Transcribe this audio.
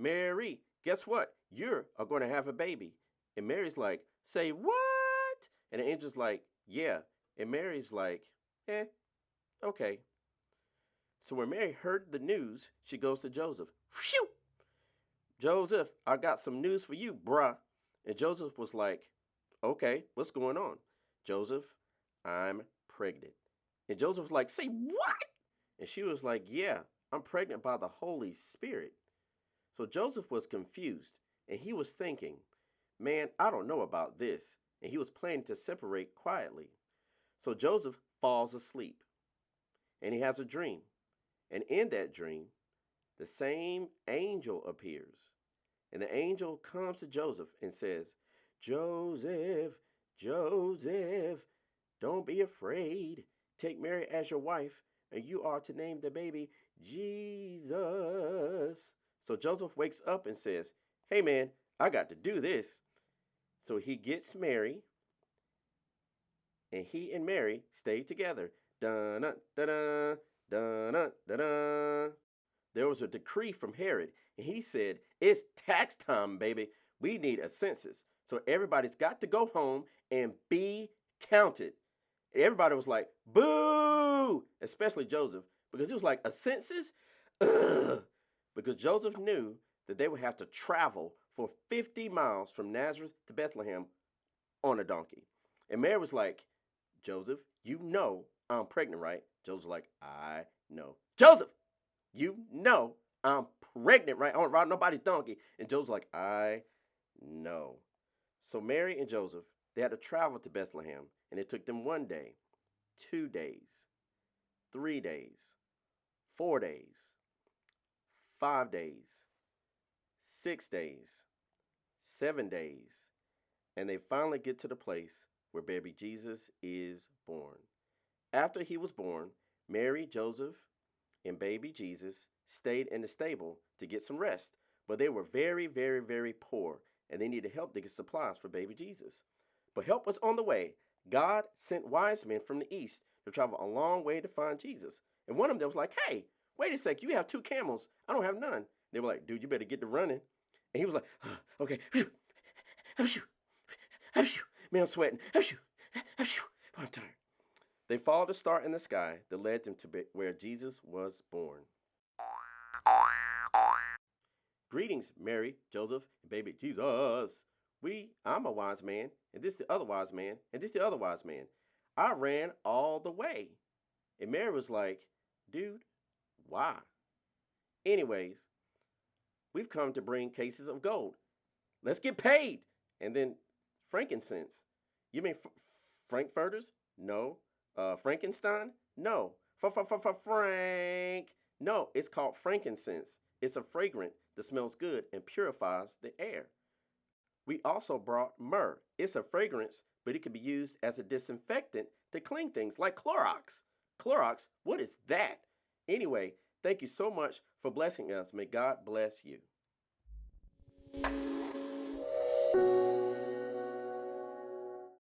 Mary, guess what? You're going to have a baby. And Mary's like, say what? And the angel's like, yeah. And Mary's like, eh, okay. So when Mary heard the news, she goes to Joseph. Phew! Joseph, I got some news for you, bruh. And Joseph was like, okay, what's going on? Joseph, I'm pregnant. And Joseph was like, say what? And she was like, yeah, I'm pregnant by the Holy Spirit. So Joseph was confused and he was thinking, man, I don't know about this. And he was planning to separate quietly. So Joseph falls asleep and he has a dream. And in that dream, the same angel appears. And the angel comes to Joseph and says, Joseph, Joseph, don't be afraid. Take Mary as your wife, and you are to name the baby Jesus. So Joseph wakes up and says, hey man, I got to do this. So he gets Mary, and he and Mary stay together. Dun dun dun dun dun dun dun. There was a decree from Herod, and he said, it's tax time, baby. We need a census. So everybody's got to go home and be counted. Everybody was like, boo, especially Joseph, because he was like, a census? Ugh. Because Joseph knew that they would have to travel for 50 miles from Nazareth to Bethlehem on a donkey. And Mary was like, Joseph, you know I'm pregnant, right? Joseph's like, I know. Joseph, you know I'm pregnant, right? I don't ride nobody's donkey. And Joseph's like, I know. So Mary and Joseph, they had to travel to Bethlehem, and it took them 1 day, 2 days, 3 days, 4 days, 5 days, 6 days, 7 days, and they finally get to the place where baby Jesus is born. After he was born, Mary, Joseph, and baby Jesus stayed in the stable to get some rest, but they were very, very, very poor, and they needed help to get supplies for baby Jesus. But help was on the way. God sent wise men from the east to travel a long way to find Jesus. And one of them was like, hey, wait a sec, you have 2 camels. I don't have none. They were like, dude, you better get to running. And he was like, okay, man, I'm sweating. I'm tired. They followed a star in the sky that led them to where Jesus was born. Greetings, Mary, Joseph, and baby Jesus. I'm a wise man, and this the other wise man, and this the other wise man. I ran all the way. And Mary was like, dude, why? Anyways, we've come to bring cases of gold. Let's get paid. And then frankincense. You mean frankfurters? No. Frankenstein? No. Frank. No, it's called frankincense. It's a fragrant that smells good and purifies the air. We also brought myrrh. It's a fragrance, but it can be used as a disinfectant to clean things like Clorox. Clorox? What is that? Anyway, thank you so much for blessing us. May God bless you.